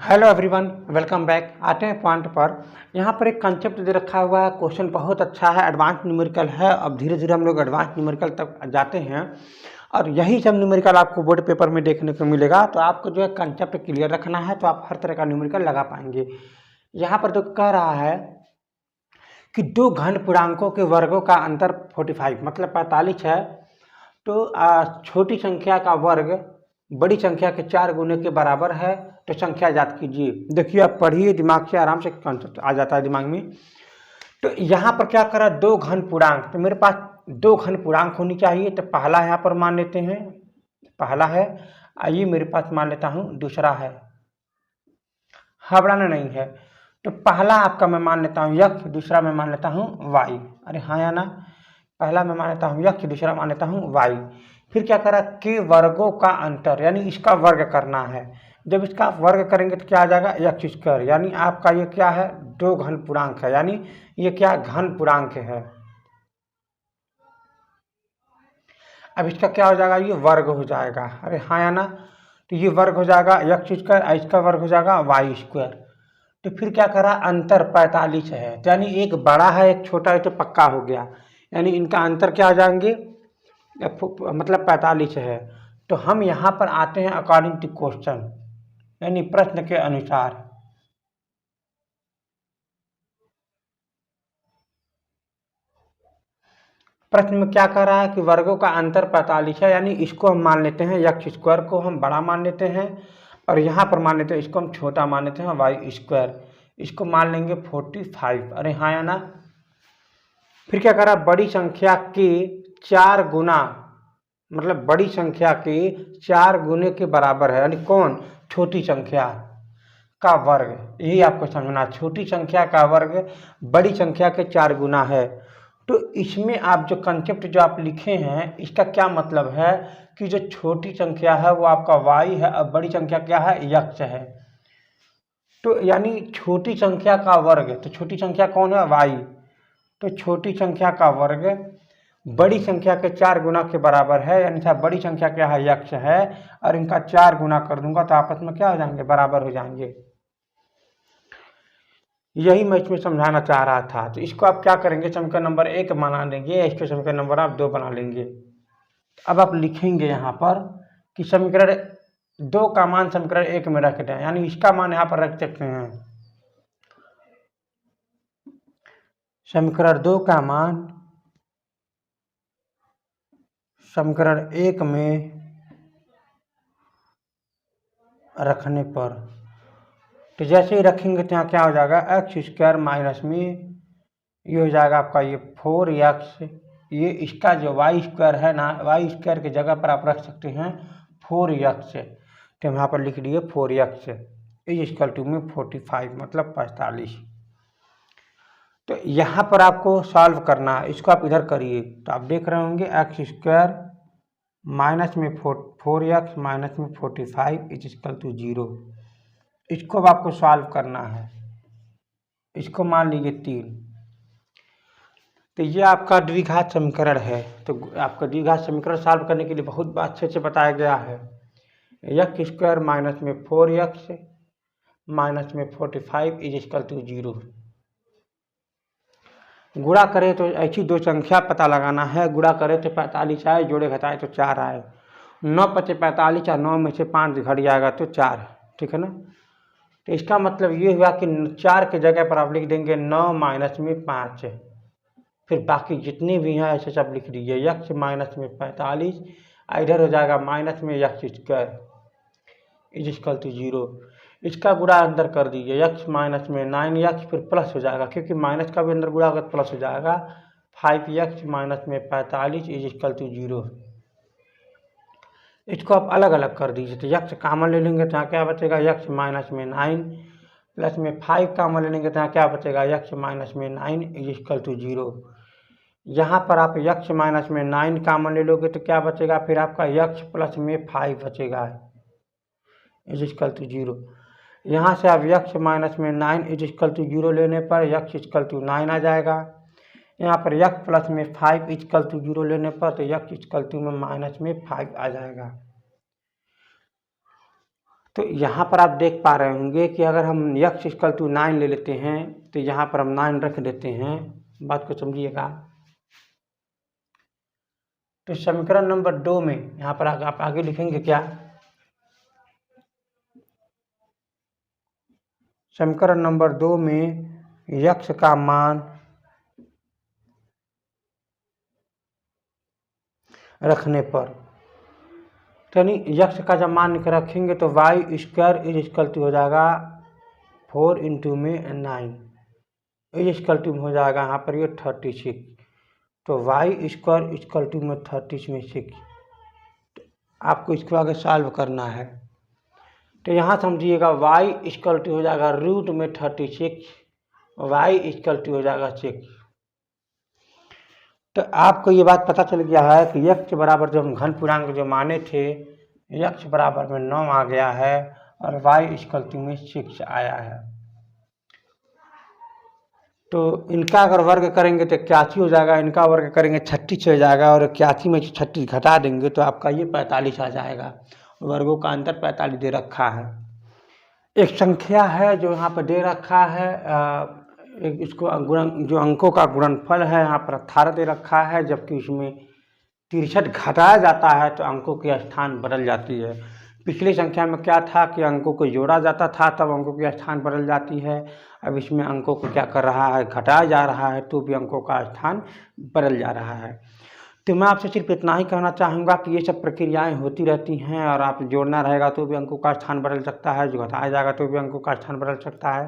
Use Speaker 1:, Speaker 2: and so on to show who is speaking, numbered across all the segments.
Speaker 1: Hello everyone, welcome back. आते हैं point पर। यहाँ पर एक कंसेप्ट दे रखा हुआ है। क्वेश्चन बहुत अच्छा है, एडवांस न्यूमेरिकल है। अब धीरे धीरे हम लोग एडवांस न्यूमेरिकल तक जाते हैं और यही सब न्यूमेरिकल आपको बोर्ड पेपर में देखने को मिलेगा। तो आपको जो है कंसेप्ट क्लियर रखना है तो आप हर तरह का न्यूमेरिकल लगा पाएंगे। यहाँ पर तो कह रहा है कि दो घन पूर्णांकों के वर्गों का अंतर 45 मतलब 45 है। तो छोटी संख्या का वर्ग बड़ी संख्या के 4 गुने के बराबर है। तो संख्या ज्ञात कीजिए। देखिए, आप पढ़िए, दिमाग से आराम से कंसेप्ट आ जाता है दिमाग में। तो यहाँ पर क्या करा, दो घन पूर्णांक। तो मेरे पास दो घन पूर्णांक होनी चाहिए। तो पहला यहाँ पर मान लेते हैं, पहला है। आइए मेरे पास मान लेता हूँ दूसरा है। घबराना नहीं है। तो पहला आपका मैं मान लेता हूँ यक्ष, दूसरा मैं मान लेता हूँ वाई। अरे हाँ या ना, पहला मैं मान लेता हूँ यक्ष, दूसरा मान लेता हूँ वाई। फिर क्या करा, के वर्गों का अंतर, यानी इसका वर्ग करना है। जब इसका वर्ग करेंगे तो क्या आ जाएगा, एक्स स्क्वायर। यानी आपका ये क्या है, दो घन पूर्णांक है, यानी ये क्या घन पूर्णांक है। अब इसका क्या हो जाएगा, ये वर्ग हो जाएगा। अरे हाँ या ना, तो ये वर्ग हो जाएगा एक्स स्क्वायर, इसका वर्ग हो जाएगा वाई स्क्वायर। तो फिर क्या करा, अंतर 45 है। तो यानी एक बड़ा है एक छोटा है, तो पक्का हो गया। यानी इनका अंतर क्या हो जाएंगे, मतलब 45 है। तो हम यहाँ पर आते हैं अकॉर्डिंग टू क्वेश्चन, यानी प्रश्न के अनुसार। प्रश्न में क्या कह रहा है कि वर्गों का अंतर 45 है, यानी इसको हम मान लेते हैं एक्स स्क्वायर को हम बड़ा मान लेते हैं, और यहाँ पर मान लेते हैं इसको हम छोटा मान लेते हैं वाई स्क्वायर। इसको मान लेंगे 45। अरे हाँ या ना। फिर क्या करा, बड़ी संख्या के 4 गुना, मतलब बड़ी संख्या के 4 गुने के बराबर है। यानी कौन, छोटी संख्या का वर्ग। यही आपको समझना, छोटी संख्या का वर्ग बड़ी संख्या के 4 गुना है। तो इसमें आप जो कंसेप्ट जो आप लिखे हैं, इसका क्या मतलब है कि जो छोटी संख्या है वो आपका y है और बड़ी संख्या क्या है, x है। तो यानी छोटी संख्या का वर्ग, तो छोटी संख्या कौन है, y। तो छोटी संख्या का वर्ग बड़ी संख्या के 4 गुना के बराबर है। यानी बड़ी संख्या क्या है, x है, और इनका 4 गुना कर दूंगा तो आपस में क्या हो जाएंगे, बराबर हो जाएंगे। यही मैं इसमें समझाना चाह रहा था। तो इसको आप क्या करेंगे, समीकरण नंबर 1 बना लेंगे, इसको समीकरण नंबर आप 2 बना लेंगे। अब आप लिखेंगे यहाँ पर कि समीकरण 2 का मान समीकरण 1 में रख दें, यानी इसका मान यहाँ पर रख सकते हैं। समीकरण 2 का मान समीकरण 1 में रखने पर, तो जैसे ही रखेंगे तो यहाँ क्या हो जाएगा, एक्स स्क्वायर माइनस में ये हो जाएगा आपका ये 4x। ये इसका जो वाई स्क्वायर है ना, वाई स्क्वायर की जगह पर आप रख सकते हैं 4x। तो यहाँ पर लिख दिए 4x इज इक्वल टू में 45 मतलब 45। तो यहाँ पर आपको सॉल्व करना है, इसको आप इधर करिए तो आप देख रहे होंगे एक्स स्क्वायर माइनस में 4x माइनस में 45 इज इक्वल टू 0। इसको अब आपको सॉल्व करना है। इसको मान लीजिए 3। तो ये आपका द्विघात समीकरण है। तो आपका द्विघात समीकरण सॉल्व करने के लिए बहुत अच्छे से बताया गया है। एक्स स्क्वायर माइनस में 4x माइनस में 45 इज इक्वल टू 0। गुणा करें तो ऐसी दो संख्या पता लगाना है। गुणा करें तो 45 आए, जोड़े घटाए तो 4 आए। 9 पचे 45 और 9 में से 5 घट जाएगा तो 4, ठीक है ना। तो इसका मतलब ये हुआ कि 4 की जगह पर आप लिख देंगे 9 माइनस में 5। फिर बाकी जितने भी हैं ऐसे सब लिख दीजिए। एक्स माइनस में 45, इधर हो जाएगा माइनस में x square is equal to 0। इसका गुणा अंदर कर दीजिए, एक्स माइनस में 9x, फिर प्लस हो जाएगा क्योंकि माइनस का भी अंदर गुणा होगा प्लस हो जाएगा। 5x माइनस में 45 इज इक्वल टू 0। इसको आप अलग अलग कर दीजिए। तो x कॉमन ले लेंगे तो यहाँ क्या बचेगा, x माइनस में 9 प्लस में 5 कॉमन ले लेंगे तो यहाँ क्या बचेगा, x माइनस में 9 इज इक्वल टू 0। यहाँ पर आप x माइनस में 9 कॉमन ले लोगे तो क्या बचेगा, फिर आपका x प्लस में 5 बचेगा इज इक्वल टू 0। यहाँ से आप x माइनस में 9 इज इक्वल टू 0 लेने पर x इक्वल टू 9 आ जाएगा। यहाँ पर x प्लस में 5 इक्वल टू 0 लेने पर तो x इक्वल टू में माइनस में 5 आ जाएगा। तो यहाँ पर आप देख पा रहे होंगे कि अगर हम x इक्वल टू 9 ले लेते हैं तो यहाँ पर हम 9 रख देते हैं। बात को समझिएगा। तो समीकरण नंबर 2 में यहाँ पर आप आगे लिखेंगे क्या, समीकरण नंबर 2 में x का मान रखने पर, तो यानी x का जब मान रखेंगे तो y square is equal to हो जाएगा 4 इंटू में 9 इज इक्वल टू हो जाएगा यहाँ पर ये 36। तो वाई स्क्वायर इक्वल टू में 36 में 6, आपको इसको आगे सॉल्व करना है। तो यहाँ समझिएगा y इक्वल टू हो जाएगा रूट में 36, y इक्वल टू हो जाएगा 6। तो आपको ये बात पता चल गया है कि x बराबर जो हम घन पूर्णांक जो माने थे, x बराबर में 9 आ गया है और y इक्वल टू में 6 आया है। तो इनका अगर वर्ग करेंगे तो 81 हो जाएगा, इनका वर्ग करेंगे 36 हो जाएगा, और 81 में 36 घटा देंगे तो आपका ये 45 आ जाएगा। वर्गों का अंतर 45 दे रखा है। एक संख्या है जो यहाँ पर दे रखा है, एक इसको गुणन जो अंकों का गुणनफल है यहाँ पर 18 दे रखा है, जबकि उसमें 63 घटाया जाता है तो अंकों की स्थान बदल जाती है। पिछली संख्या में क्या था कि अंकों को जोड़ा जाता था तब अंकों की स्थान बदल जाती है। अब इसमें अंकों को क्या कर रहा है, घटाया जा रहा है तो भी अंकों का स्थान बदल जा रहा है। तो मैं आपसे सिर्फ इतना ही कहना चाहूँगा कि ये सब प्रक्रियाएं होती रहती हैं, और आप जोड़ना रहेगा तो भी अंकों का स्थान बदल सकता है, जो घटाया जाएगा तो भी अंकों का स्थान बदल सकता है।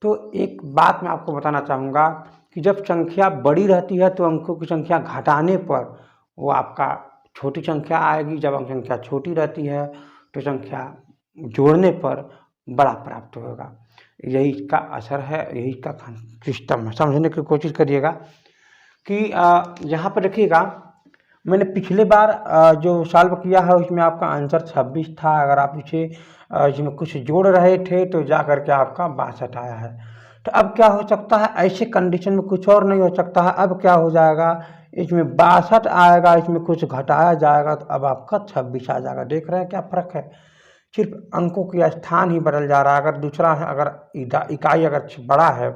Speaker 1: तो एक बात मैं आपको बताना चाहूँगा कि जब संख्या बड़ी रहती है तो अंकों की संख्या घटाने पर वो आपका छोटी संख्या आएगी, जब अंक संख्या छोटी रहती है तो संख्या जोड़ने पर बड़ा प्राप्त होगा। यही इसका असर है, यही इसका सिस्टम है। समझने की कोशिश करिएगा कि यहाँ पर देखिएगा, मैंने पिछले बार जो सॉल्व किया है उसमें आपका आंसर 26 था। अगर आप इसे इसमें कुछ जोड़ रहे थे तो जा करके आपका 62 आया है। तो अब क्या हो सकता है, ऐसे कंडीशन में कुछ और नहीं हो सकता है। अब क्या हो जाएगा, इसमें 62 आएगा, इसमें कुछ घटाया जाएगा तो अब आपका 26 आ जाएगा। देख रहे हैं क्या फ़र्क है, सिर्फ अंकों की स्थान ही बदल जा रहा है। अगर दूसरा है, अगर इकाई अगर बड़ा है,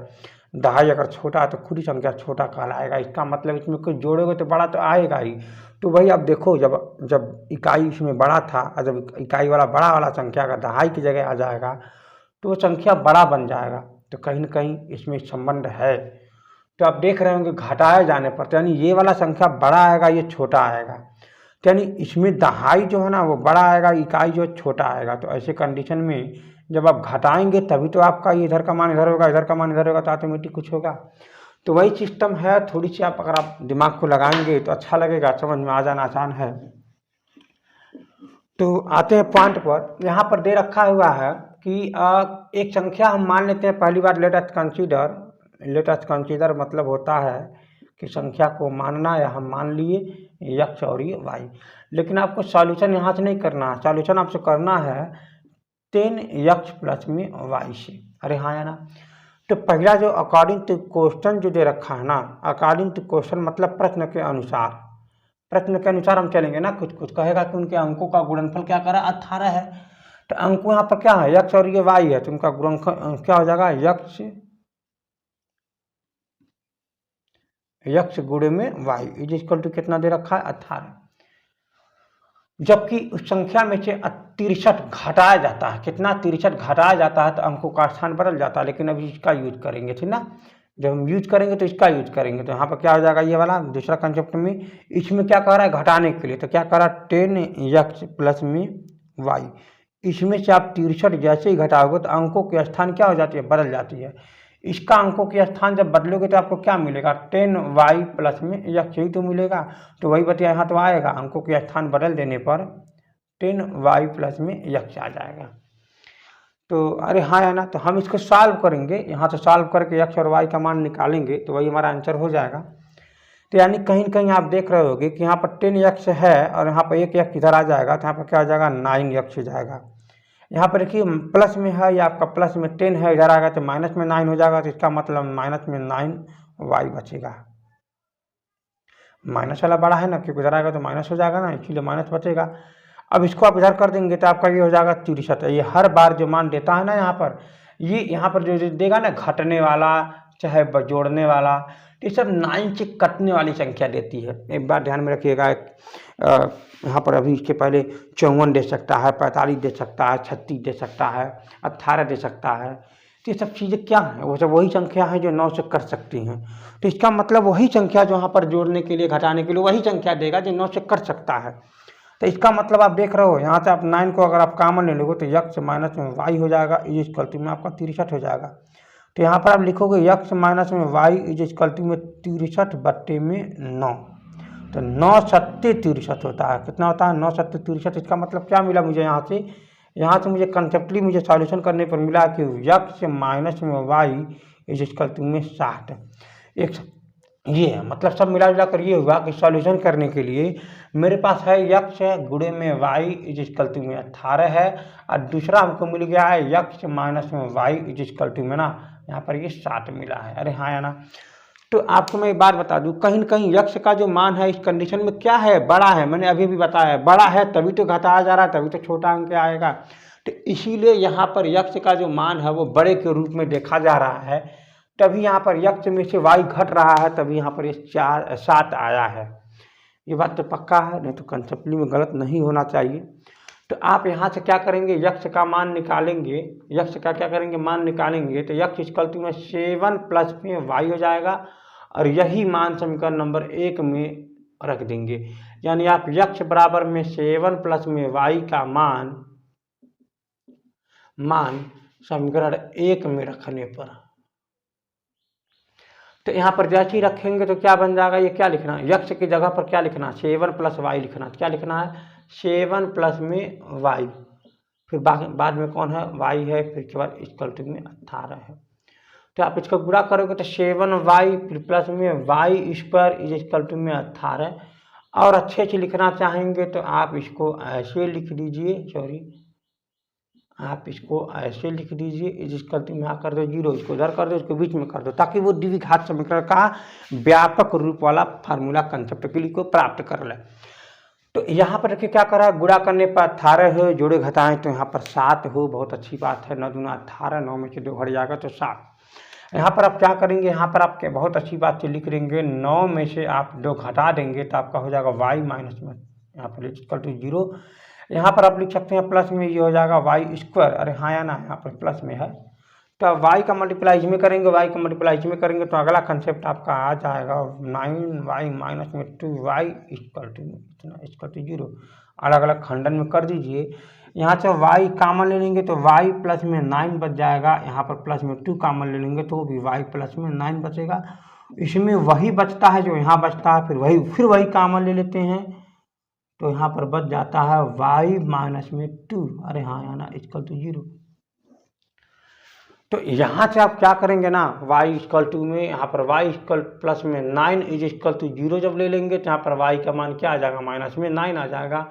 Speaker 1: दहाई अगर छोटा है तो खुद ही संख्या छोटा कहलाएगा। इसका मतलब इसमें कुछ जोड़ोगे तो बड़ा तो आएगा ही। तो वही आप देखो, जब इकाई इसमें बड़ा था और जब इकाई वाला बड़ा वाला संख्या अगर दहाई की जगह आ जाएगा तो वो संख्या बड़ा बन जाएगा। तो कहीं ना कहीं इसमें संबंध है। तो आप देख रहे होंगे घटाए जाने पर, तो यानी ये वाला संख्या बड़ा आएगा, ये छोटा आएगा। तो यानी इसमें दहाई जो है ना वो बड़ा आएगा, इकाई जो छोटा आएगा। तो ऐसे कंडीशन में जब आप घटाएंगे तभी तो आपका इधर का मान इधर होगा, इधर का मान इधर होगा, तो ऑटोमेटिक कुछ होगा। तो वही सिस्टम है। थोड़ी सी अगर आप दिमाग को लगाएंगे तो अच्छा लगेगा, समझ में आ जाना आसान है। तो आते हैं पॉइंट पर। यहाँ पर दे रखा हुआ है कि एक संख्या हम मान लेते हैं। पहली बार लेट अस कंसीडर मतलब होता है कि संख्या को मानना, या हम मान लिए x और ये y। लेकिन आपको सॉल्यूशन यहाँ से नहीं करना है, सॉल्यूशन आपसे करना है 10x प्लस में y से। अरे हाँ या ना। तो पहला जो अकॉर्डिंग टू क्वेश्चन जो दे रखा है ना, अकॉर्डिंग टू क्वेश्चन मतलब प्रश्न के अनुसार, प्रश्न के अनुसार हम चलेंगे ना। कुछ कुछ कहेगा कि उनके अंकों का गुणनफल क्या करा 18 है, तो अंक यहाँ पर क्या है x और ये y है, तो उनका गुणनफल क्या हो जाएगा x गुणे में y इज इक्वल टू कितना दे रखा है 18। जबकि उस संख्या में से 63 घटाया जाता है, कितना 63 घटाया जाता है तो अंकों का स्थान बदल जाता है। लेकिन अभी इसका यूज करेंगे, ठीक ना। जब हम यूज करेंगे तो इसका यूज करेंगे। तो यहाँ पर क्या हो जाएगा, ये वाला दूसरा कंसेप्ट में इसमें क्या कह रहा है घटाने के लिए, तो क्या कह रहा है 10x प्लस में y। इसमें से आप 63 जैसे ही घटाओगे तो अंकों की स्थान क्या हो जाती है, बदल जाती है। इसका अंकों के स्थान जब बदलोगे तो आपको क्या मिलेगा, 10y प्लस में x ही तो मिलेगा। तो वही बतिया यहाँ तो आएगा, अंकों के स्थान बदल देने पर 10y प्लस में x आ जाएगा। तो अरे हाँ है ना। तो हम इसको सॉल्व करेंगे, यहाँ से सॉल्व करके x और y का मान निकालेंगे तो वही हमारा आंसर हो जाएगा। तो यानी कहीं न कहीं आप देख रहे होगे कि यहाँ पर 10x है और यहाँ पर एक x इधर आ जाएगा, तो यहाँ पर क्या आ जाएगा 9x हो जाएगा। यहाँ पर देखिए प्लस में है, या आपका प्लस में 10 है, इधर आएगा तो माइनस में 9 हो जाएगा। तो इसका मतलब माइनस में 9y बचेगा। माइनस वाला बड़ा है ना, क्योंकि इधर आएगा तो माइनस हो जाएगा ना, इसीलिए माइनस बचेगा। अब इसको आप इधर कर देंगे तो आपका ये हो जाएगा 63। ये हर बार जो मान देता है ना यहाँ पर, ये यहाँ पर जो देगा ना घटने वाला चाहे जोड़ने वाला, तो ये सब 9 से कटने वाली संख्या देती है। एक बार ध्यान में रखिएगा, यहाँ पर अभी इसके पहले 54 दे सकता है, 45 दे सकता है, 36 दे सकता है, 18 दे सकता है। तो ये सब चीज़ें क्या हैं? वो सब वही संख्या है जो 9 से कर सकती हैं। तो इसका मतलब वही संख्या जो यहाँ पर जोड़ने के लिए घटाने के लिए वही संख्या देगा जो 9 से कर सकता है। तो इसका मतलब आप देख रहे हो, यहाँ से आप 9 को अगर आप कॉमन ले लोगे तो यक्स माइनस में वाई हो जाएगा, इज इक्वल टू में आपका 63 हो जाएगा। तो यहाँ पर आप लिखोगे यक्स माइनस में वाई इज इक्वल टू में 63 बट्टे में 9। तो 9 सत्ते 63 होता है। कितना होता है? 9 सत्ते 63। इसका मतलब क्या मिला मुझे यहाँ से मुझे कंसेप्टली मुझे सॉल्यूशन करने पर मिला कि यक्स माइनस में वाई इज इक्वल टू में 60। एक ये है, मतलब सब मिला जुला कर ये हुआ कि सॉल्यूशन करने के लिए मेरे पास है यक्स गुणे में वाई इज इक्वल टू में 18 है, और दूसरा हमको मिल गया है यक्स माइनस में वाई इज इक्वल टू में ना यहाँ पर ये 60 मिला है। अरे हाँ या ना? तो आपको मैं एक बात बता दूं, कहीं न कहीं यक्स का जो मान है इस कंडीशन में क्या है? बड़ा है। मैंने अभी भी बताया बड़ा है तभी तो घटाया जा रहा है, तभी तो छोटा अंक आएगा। तो इसीलिए यहाँ पर यक्स का जो मान है वो बड़े के रूप में देखा जा रहा है, तभी यहाँ पर यक्स में से वाई घट रहा है, तभी यहाँ पर ये 7 आया है। ये बात तो पक्का है, नहीं तो कंसेप्टली में गलत नहीं होना चाहिए। तो आप यहाँ से क्या करेंगे? यक्स का मान निकालेंगे। यक्स का क्या करेंगे? मान निकालेंगे तो यक्स इक्वल टू में 7 प्लस में वाई हो जाएगा, और यही मान समीकरण नंबर 1 में रख देंगे। यानी आप यक्स बराबर में 7 प्लस में वाई का मान समीकरण 1 में रखने पर, तो यहाँ पर जैसे ही रखेंगे तो क्या बन जाएगा? ये क्या लिखना है? यक्स की जगह पर क्या लिखना? 7 प्लस वाई लिखना। क्या लिखना है? 7 प्लस में वाई, फिर बाद में कौन है? वाई है, फिर के बाद इक्वल टू में 18 है। तो आप इसको गुणा करोगे तो 7y फिर प्लस में y square is equal to में 18। और अच्छे से लिखना चाहेंगे तो आप इसको ऐसे लिख दीजिए, आप इसको ऐसे लिख दीजिए, इज इक्वल टू में यहाँ कर दो 0, इसको इधर कर दो, इसको बीच में कर दो, ताकि वो द्विघात समीकरण का व्यापक रूप वाला फार्मूला कंसेप्ट के लिए को प्राप्त कर ले। तो यहाँ पर देखिए क्या करा, गुणा करने पर 18 हो, जोड़े घटाएं तो यहाँ पर 7 हो। बहुत अच्छी बात है, 9 दूना 18, 9 में से 2 घट जाएगा तो 7। यहाँ पर आप क्या करेंगे? यहाँ पर आपके बहुत अच्छी बात से लिख देंगे, 9 में से आप 2 घटा देंगे तो आपका हो जाएगा वाई माइनस में यहाँ पर इक्वल टू 0। यहाँ पर आप लिख सकते हैं प्लस में, ये हो जाएगा वाई स्क्वायर। अरे हाँ या ना? यहाँ पर प्लस में है तो वाई का मल्टीप्लाई इसमें करेंगे, वाई का मल्टीप्लाई इसमें करेंगे तो अगला कंसेप्ट आपका आ जाएगा 9y माइनस में 2y इक्वल टू 0। अलग अलग खंडन में कर दीजिए। यहाँ से y कॉमन ले लेंगे तो y प्लस में 9 बच जाएगा, यहाँ पर प्लस में 2 कॉमन ले लेंगे तो भी y प्लस में 9 बचेगा। इसमें वही बचता है जो यहाँ बचता है, फिर वही कॉमन ले लेते हैं तो यहाँ पर बच जाता है y माइनस में 2। अरे हाँ या ना? Equal to 0। तो यहाँ से आप क्या करेंगे ना, y इक्वल टू में यहाँ पर y इक्वल प्लस में 9 इज इक्वल टू 0 जब ले लेंगे तो यहाँ पर y का मान क्या आ जाएगा? माइनस में 9 आ जाएगा।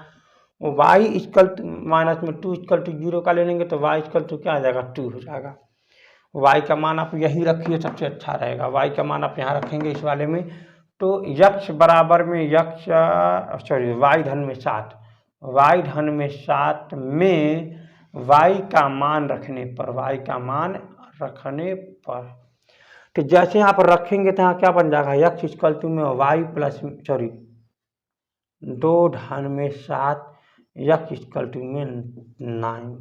Speaker 1: y इक्वल टू माइनस में 2 इक्वल टू 0 का ले लेंगे तो y इक्वल टू क्या आ जाएगा? 2 हो जाएगा। y का मान आप यही रखिए, सबसे अच्छा रहेगा। y का मान आप यहाँ रखेंगे इस वाले में, तो यक्स बराबर में y धन में 7, y धन में 7 में y का मान रखने पर, तो जैसे यहाँ पर रखेंगे तो यहाँ क्या बन जाएगा? यक्स इक्वल टू में y प्लस 2 धन में 7 यक्स इक्वल टू में 9।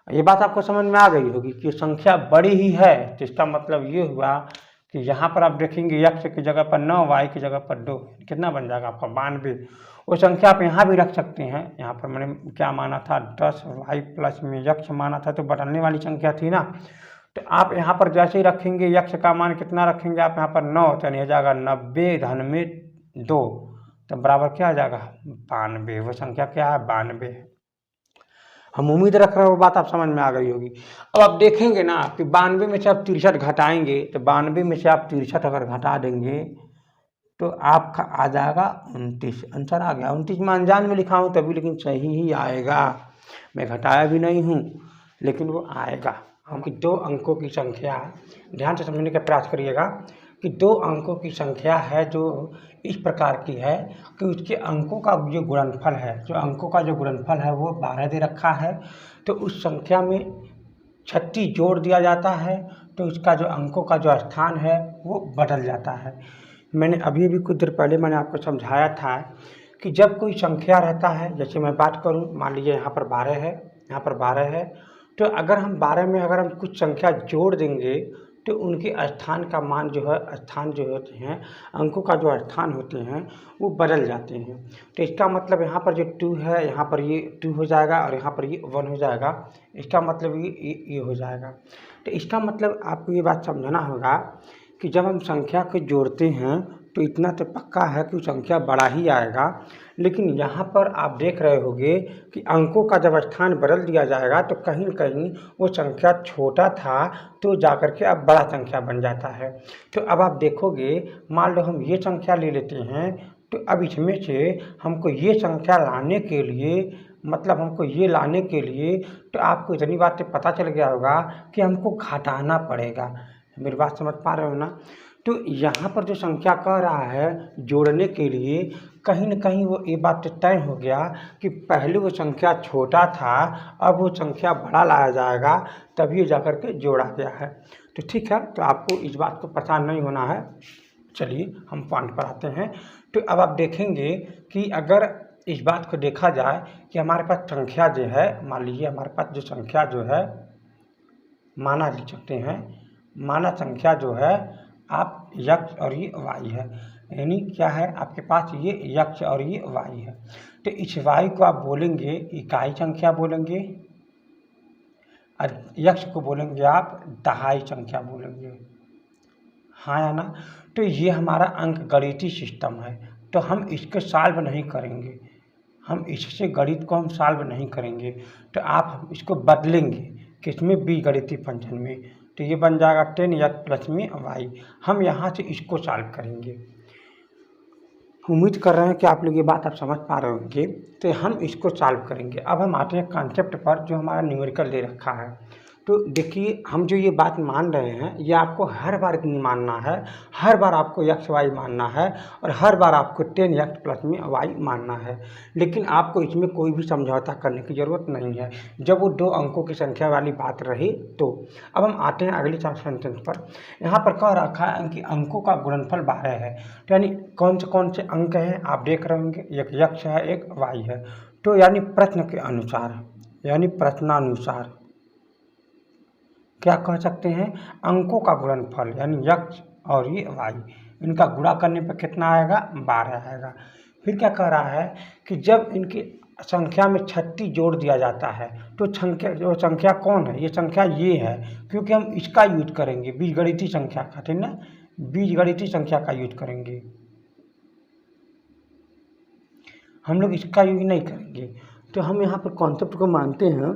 Speaker 1: ये बात आपको समझ में आ गई होगी कि संख्या बड़ी ही है। तो इसका मतलब ये हुआ कि यहाँ पर आप देखेंगे यक्स की जगह पर 9, y की जगह पर 2, कितना बन जाएगा आपका? 92। वो संख्या आप यहाँ भी रख सकते हैं। यहाँ पर मैंने क्या माना था? 10y प्लस में यक्स माना था, तो बदलने वाली संख्या थी ना। तो आप यहाँ पर जैसे ही रखेंगे यक्स का मान कितना रखेंगे आप? यहाँ पर 9, तो नहीं हो जाएगा 90 धन में 2, तो बराबर क्या आ जाएगा? 92। वो संख्या क्या है? 92। हम उम्मीद रख रहे हैं वो बात आप समझ में आ गई होगी। अब आप देखेंगे ना कि 92 में से आप 63 घटाएंगे, तो 92 में से आप 63 अगर घटा देंगे तो आपका आ जाएगा 29। आंसर आ गया। 29 मैं अनजान में लिखा हूँ तभी, लेकिन सही ही आएगा। मैं घटाया भी नहीं हूँ, लेकिन वो आएगा। क्योंकि 2 अंकों की संख्या है। ध्यान से समझने का प्रयास करिएगा। कि 2 अंकों की संख्या है जो इस प्रकार की है कि उसके अंकों का जो गुणनफल है, जो अंकों का जो गुणनफल है वो 12 दे रखा है, तो उस संख्या में 36 जोड़ दिया जाता है तो उसका जो अंकों का जो स्थान है वो बदल जाता है। मैंने अभी कुछ देर पहले मैंने आपको समझाया था कि जब कोई संख्या रहता है, जैसे मैं बात करूं, मान लीजिए यहाँ पर 12 है, यहाँ पर 12 है, तो अगर हम 12 में अगर हम कुछ संख्या जोड़ देंगे तो उनके स्थान का मान जो है, स्थान जो होते हैं, अंकों का जो स्थान होते हैं वो बदल जाते हैं। तो इसका मतलब यहाँ पर जो 2 है, यहाँ पर ये 2 हो जाएगा और यहाँ पर ये 1 हो जाएगा। इसका मतलब ये हो जाएगा। तो इसका मतलब आपको ये बात समझना होगा कि जब हम संख्या को जोड़ते हैं तो इतना तो पक्का है कि संख्या बड़ा ही आएगा, लेकिन यहाँ पर आप देख रहे होंगे कि अंकों का जब स्थान बदल दिया जाएगा तो कहीं न कहीं वो संख्या छोटा था तो जाकर के अब बड़ा संख्या बन जाता है। तो अब आप देखोगे, मान लो हम ये संख्या ले लेते हैं, तो अब इसमें से हमको ये संख्या लाने के लिए, मतलब हमको ये लाने के लिए, तो आपको इतनी बातें पता चल गया होगा कि हमको घटाना पड़ेगा। मेरी बात समझ पा रहे हो ना? तो यहाँ पर जो संख्या कह रहा है जोड़ने के लिए, कहीं न कहीं वो ये बात तय हो गया कि पहले वो संख्या छोटा था, अब वो संख्या बड़ा लाया जाएगा, तभी जाकर के जोड़ा गया है। तो ठीक है, तो आपको इस बात को पता नहीं होना है। चलिए हम पॉइंट पर आते हैं। तो अब आप देखेंगे कि अगर इस बात को देखा जाए कि हमारे पास संख्या जो है, मान लीजिए हमारे पास जो संख्या जो है, माना लिख सकते हैं, माना संख्या जो है आप x और ये y है, यानी क्या है आपके पास ये x और ये y है। तो इस y को आप बोलेंगे इकाई संख्या बोलेंगे और x को बोलेंगे आप दहाई संख्या बोलेंगे, हाँ या ना? तो ये हमारा अंकगणितीय सिस्टम है, तो हम इसको सॉल्व नहीं करेंगे, हम इससे गणित को हम सॉल्व नहीं करेंगे। तो आप इसको बदलेंगे किसमें, बीजगणितीय फंक्शन में। तो ये बन जाएगा 10x प्लस में y। हम यहाँ से इसको सॉल्व करेंगे। उम्मीद कर रहे हैं कि आप लोग ये बात आप समझ पा रहे होंगे। तो हम इसको सॉल्व करेंगे। अब हम आते हैं कॉन्सेप्ट पर जो हमारा न्यूमेरिकल दे रखा है। तो देखिए, हम जो ये बात मान रहे हैं ये आपको हर बार इतनी मानना है, हर बार आपको x y मानना है और हर बार आपको 10x प्लस में y मानना है। लेकिन आपको इसमें कोई भी समझौता करने की ज़रूरत नहीं है जब वो 2 अंकों की संख्या वाली बात रही तो। अब हम आते हैं अगले सेंटेंस पर। यहाँ पर कह रखा है कि अंकों का गुणनफल 12 है, तो यानी कौन से अंक हैं आप देख रहे होंगे, एक x है एक y है। तो यानी प्रश्न के अनुसार, यानी प्रश्नानुसार क्या कह सकते हैं, अंकों का गुणनफल यानी x और ये y, इनका गुणा करने पर कितना आएगा, 12 आएगा। फिर क्या कह रहा है कि जब इनकी संख्या में 36 जोड़ दिया जाता है तो जो संख्या कौन है, ये संख्या ये है, क्योंकि हम इसका यूज करेंगे बीजगणितीय संख्या का, ठीक ना, बीजगणितीय संख्या का यूज करेंगे, हम लोग इसका यूज नहीं करेंगे। तो हम यहाँ पर कॉन्सेप्ट को मानते हैं,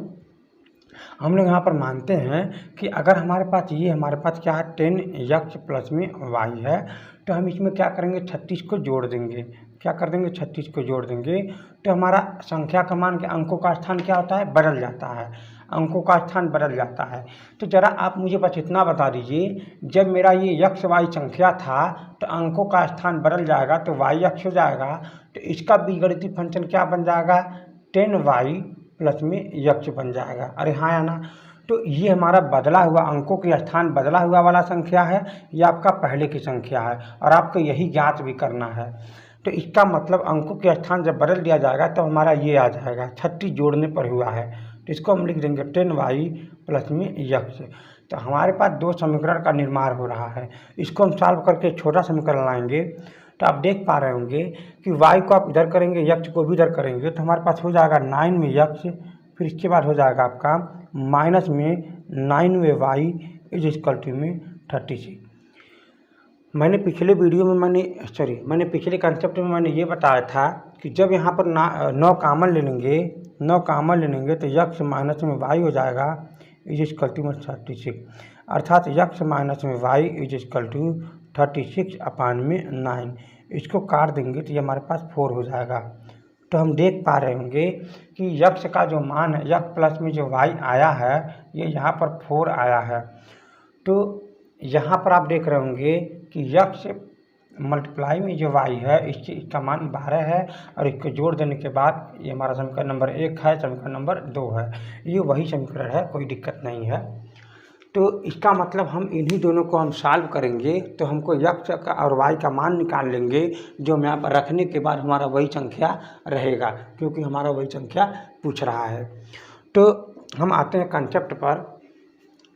Speaker 1: हम लोग यहाँ पर मानते हैं कि अगर हमारे पास ये, हमारे पास क्या है 10x प्लस में y है, तो हम इसमें क्या करेंगे 36 को जोड़ देंगे। क्या कर देंगे, 36 को जोड़ देंगे, तो हमारा संख्या का मान के अंकों का स्थान क्या होता है, बदल जाता है, अंकों का स्थान बदल जाता है। तो ज़रा आप मुझे बस इतना बता दीजिए, जब मेरा ये x y संख्या था तो अंकों का स्थान बदल जाएगा तो yx हो जाएगा, तो इसका बीजगणितीय फंक्शन क्या बन जाएगा, 10y प्लस में x बन जाएगा। अरे हाँ या ना? तो ये हमारा बदला हुआ, अंकों के स्थान बदला हुआ वाला संख्या है, ये आपका पहले की संख्या है और आपको यही ज्ञात भी करना है। तो इसका मतलब अंकों के स्थान जब बदल दिया जाएगा तो हमारा ये आ जाएगा, 36 जोड़ने पर हुआ है, तो इसको हम लिख देंगे 10y प्लस में x। तो हमारे पास 2 समीकरण का निर्माण हो रहा है, इसको हम सॉल्व करके छोटा समीकरण लाएंगे। तो आप देख पा रहे होंगे कि y को आप इधर करेंगे, x को भी इधर करेंगे, तो हमारे पास हो जाएगा 9 में x, फिर इसके बाद हो जाएगा आपका माइनस में 9 में y इज इक्वल टू में 36। मैंने पिछले वीडियो में मैंने पिछले कंसेप्ट में मैंने ये बताया था कि जब यहाँ पर 9 कामन ले लेंगे तो x माइनस में y हो जाएगा इज इक्वल टू में 36, अर्थात x माइनस में y इज इक्वल टू 36 अपान में 9। इसको काट देंगे तो ये हमारे पास 4 हो जाएगा। तो हम देख पा रहे होंगे कि x का जो मान है, x प्लस में जो y आया है ये यहाँ पर 4 आया है। तो यहाँ पर आप देख रहे होंगे कि यक्स मल्टीप्लाई में जो वाई है इसका मान 12 है और इसको जोड़ देने के बाद ये हमारा समीकरण नंबर 1 है, समीकरण नंबर 2 है। ये वही समीकरण है, कोई दिक्कत नहीं है। तो इसका मतलब हम इन्हीं दोनों को हम सॉल्व करेंगे तो हमको यक्स का और वाई का मान निकाल लेंगे, जो मैं यहाँ पर रखने के बाद हमारा वही संख्या रहेगा, क्योंकि हमारा वही संख्या पूछ रहा है। तो हम आते हैं कंसेप्ट पर।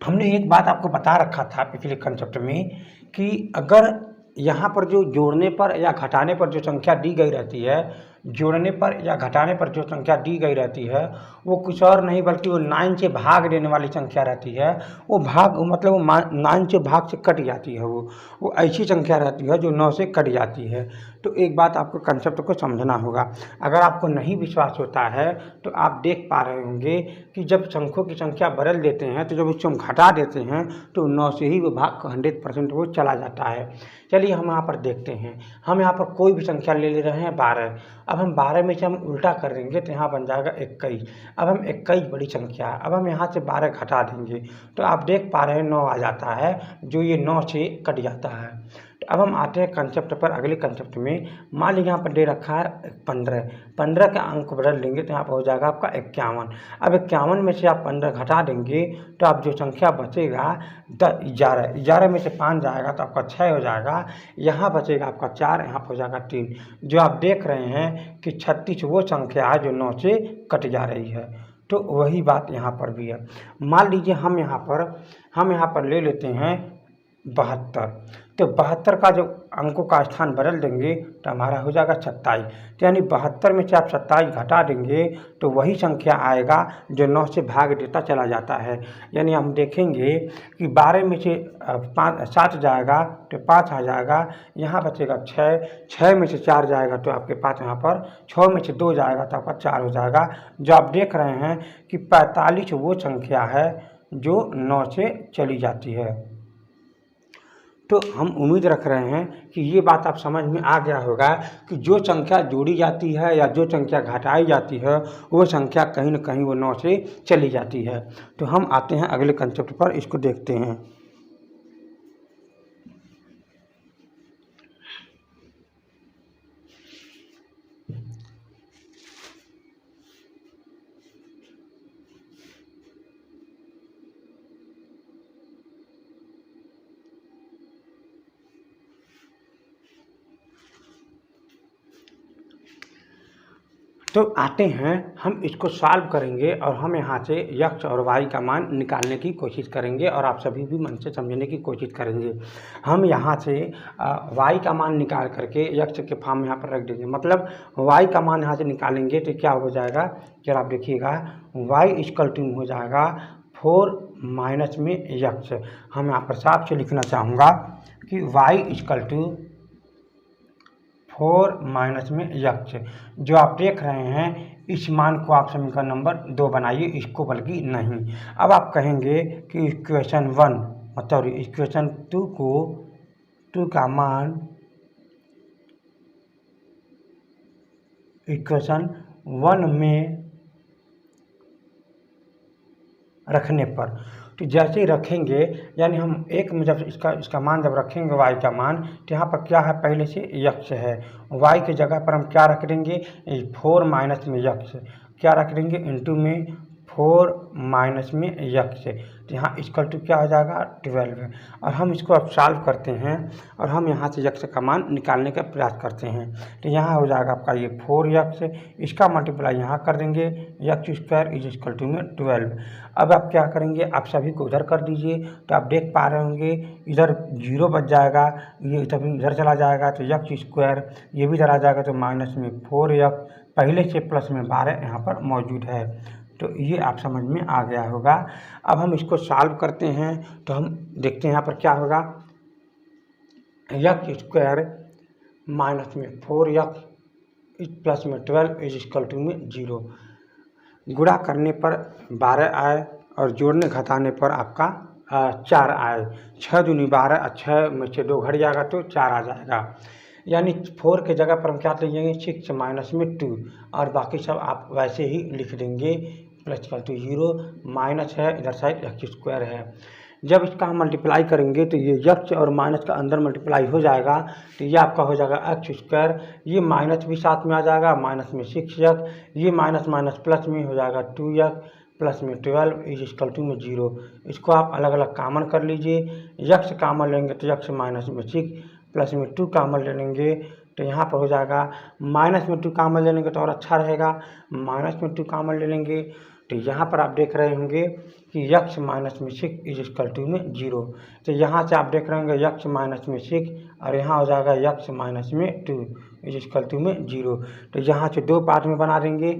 Speaker 1: हमने एक बात आपको बता रखा था पिछले कंसेप्ट में कि अगर यहाँ पर जो जोड़ने पर या घटाने पर जो संख्या दी गई रहती है, जोड़ने पर या घटाने पर जो संख्या दी गई रहती है वो कुछ और नहीं बल्कि वो 9 से भाग देने वाली संख्या रहती है। वो भाग मतलब वो 9 से भाग से कट जाती है, वो ऐसी संख्या रहती है जो 9 से कट जाती है। तो एक बात आपको कंसेप्ट को समझना होगा। अगर आपको नहीं विश्वास होता है तो आप देख पा रहे होंगे कि जब संख्यों की संख्या बदल देते हैं तो जब उसको हम घटा देते हैं तो 9 से ही वो भाग 100% वो चला जाता है। चलिए हम यहाँ पर देखते हैं। हम यहाँ पर कोई भी संख्या ले रहे हैं 12। अब हम 12 में से हम उल्टा कर देंगे तो यहाँ बन जाएगा 21। अब हम 21 बड़ी संख्या है, अब हम यहाँ से 12 घटा देंगे तो आप देख पा रहे हैं 9 आ जाता है, जो ये 9 से कट जाता है। तो अब हम आते हैं कंसेप्ट पर, अगले कंसेप्ट में। मान लीजिए यहाँ पर दे रखा है 15 का अंक बदल देंगे तो यहाँ पर हो जाएगा आपका 51। अब 51 में से आप 15 घटा देंगे तो आप जो संख्या बचेगा 11 में से 5 जाएगा तो आपका 6 हो जाएगा। यहाँ बचेगा आपका 4, यहाँ पर हो जाएगा 3। जो आप देख रहे हैं कि 36 वो संख्या है जो 9 से कट जा रही है। तो वही बात यहाँ पर भी है। मान लीजिए हम यहाँ पर ले लेते हैं 72। तो 72 का जो अंकों का स्थान बदल देंगे तो हमारा हो जाएगा 27। तो यानी 72 में से आप 27 घटा देंगे तो वही संख्या आएगा जो 9 से भाग देता चला जाता है। यानी हम देखेंगे कि 12 में से 7 जाएगा तो 5 आ जाएगा, यहाँ बचेगा 6 में से 4 जाएगा तो आपके पास यहाँ पर 6 में से 2 जाएगा तो आपका 4 हो जाएगा। जो आप देख रहे हैं कि 45 वो संख्या है जो 9 से चली जाती है। तो हम उम्मीद रख रहे हैं कि ये बात आप समझ में आ गया होगा कि जो संख्या जोड़ी जाती है या जो संख्या घटाई जाती है वो संख्या कहीं न कहीं वो 9 से चली जाती है। तो हम आते हैं अगले कंसेप्ट पर, इसको देखते हैं। तो आते हैं, हम इसको सॉल्व करेंगे और हम यहाँ से यक्स और वाई का मान निकालने की कोशिश करेंगे और आप सभी भी मन से समझने की कोशिश करेंगे। हम यहाँ से वाई का मान निकाल करके यक्स के फॉर्म में यहाँ पर रख देंगे। मतलब वाई का मान यहाँ से निकालेंगे तो क्या हो जाएगा, जरा आप देखिएगा, वाई इक्वल टू हो जाएगा 4 माइनस में यक्स। हम यहाँ पर साफ से लिखना चाहूँगा कि वाई इक्वल टू 4 माइनस में यक्स। जो आप देख रहे हैं इस मान को आप समीकरण नंबर 2 बनाइए, इसको बल्कि नहीं। अब आप कहेंगे कि इक्वेशन 1 मतलब इक्वेशन 2 को 2 का मान इक्वेशन 1 में रखने पर, तो जैसे ही रखेंगे यानी हम एक में जब इसका मान जब रखेंगे वाई का मान, तो यहाँ पर क्या है, पहले से यक्स है। वाई की जगह पर हम क्या रख देंगे, 4 माइनस में यक्स क्या रख देंगे, इंटू में 4 माइनस में यक्स। तो यहाँ इक्वल टू क्या हो जाएगा, 12। और हम इसको अब सॉल्व करते हैं और हम यहाँ से यक्स का मान निकालने का प्रयास करते हैं। तो यहाँ हो जाएगा आपका ये 4 यक्स, इसका मल्टीप्लाई यहाँ कर देंगे, x square is equal to में 12। अब आप क्या करेंगे, आप सभी को उधर कर दीजिए तो आप देख पा रहे होंगे इधर 0 बच जाएगा, ये इधर चला जाएगा तो यक्स स्क्वायर, ये भी इधर आ जाएगा तो माइनस में 4 यक्स, पहले से प्लस में 12 यहाँ पर मौजूद है। तो ये आप समझ में आ गया होगा। अब हम इसको सॉल्व करते हैं तो हम देखते हैं यहाँ पर क्या होगा, यक्स स्क्वायर माइनस में 4 यक्स प्लस में 12 इज इक्वल टू में 0। गुणा करने पर 12 आए और जोड़ने घटाने पर आपका 4 आए। 6 दूनी 12, 6 में से 2 घट जाएगा तो 4 आ जाएगा। यानी 4 के जगह पर हम क्या लिखेंगे, 6 माइनस में 2 और बाकी सब आप वैसे ही लिख देंगे, प्लस इक्वल टू 0, माइनस है इधर साइड यक्स स्क्वायर है। जब इसका हम मल्टीप्लाई करेंगे तो ये यक्ष और माइनस का अंदर मल्टीप्लाई हो जाएगा, तो ये आपका हो जाएगा एक्स स्क्वायर, ये माइनस भी साथ में आ जाएगा, माइनस में 6x, ये माइनस माइनस प्लस में हो जाएगा 2x, प्लस में 12 इज इक्वल टू में 0। इसको आप अलग अलग कामन कर लीजिए, यक्ष कामन लेंगे तो यक्ष माइनस में 6, प्लस में 2 कामन ले लेंगे तो यहाँ पर हो जाएगा, माइनस में 2 कामन ले लेंगे तो और अच्छा रहेगा, माइनस में 2 कामन ले लेंगे तो यहाँ पर आप देख रहे होंगे कि यक्ष माइनस में 6 इज इक्वल टू में 0। तो यहाँ से आप देख रहे होंगे यक्ष माइनस में 6 और यहाँ हो जाएगा यक्ष माइनस में 2 इज इक्वल टू में 0। तो यहाँ से दो पार्ट में बना देंगे,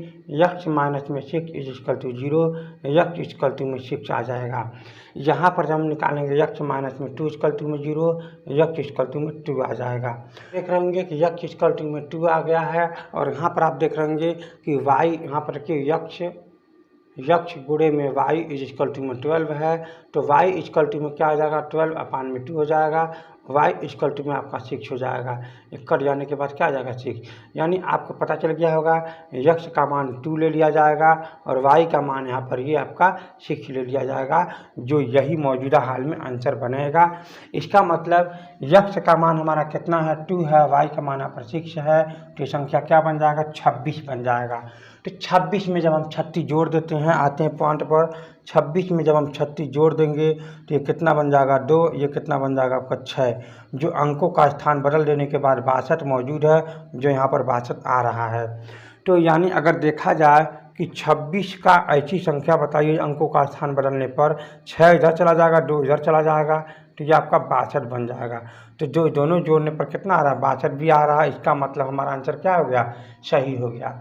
Speaker 1: यक्ष माइनस में 6 इज इक्वल टू 0, यक्ष इक्वल टू में 6 आ जाएगा। यहाँ पर जब हम निकालेंगे यक्ष माइनस में 2 इक्वल टू में 0, यक्ष इक्वल टू में 2 आ जाएगा। देख रहे होंगे कि यक्ष इक्वल टू में 2 आ गया है। और यहाँ पर आप देख रहे होंगे कि y, यहाँ पर देखिए यक्ष गुणे में y इज इक्वल टू में 12 है, तो y इक्वल टू में क्या हो जाएगा, 12 अपान में 2 हो जाएगा, y इक्वल टू में आपका 6 हो जाएगा। कट जाने के बाद क्या आ जाएगा 6, यानी आपको पता चल गया होगा यक्ष का मान 2 ले लिया जाएगा और y का मान यहाँ पर ये आपका 6 ले लिया जाएगा, जो यही मौजूदा हाल में आंसर बनेगा। इसका मतलब यक्ष का मान हमारा कितना है, 2 है, y का मान यहाँ पर 6 है, तो संख्या क्या बन जाएगा, 26 बन जाएगा। तो 26 में जब हम 36 जोड़ देते हैं, आते हैं पॉइंट पर, 26 में जब हम 36 जोड़ देंगे तो ये कितना बन जाएगा 2, ये कितना बन जाएगा आपका 6, जो अंकों का स्थान बदल देने के बाद 62 मौजूद है, जो यहाँ पर 62 आ रहा है। तो यानी अगर देखा जाए कि 26 का ऐसी संख्या बताइए अंकों का स्थान बदलने पर, 6 इधर चला जाएगा, 2 इधर चला जाएगा, तो ये आपका 62 बन जाएगा। तो जो दोनों जोड़ने पर कितना आ रहा है, 62 भी आ रहा है। इसका मतलब हमारा आंसर क्या हो गया, सही हो गया।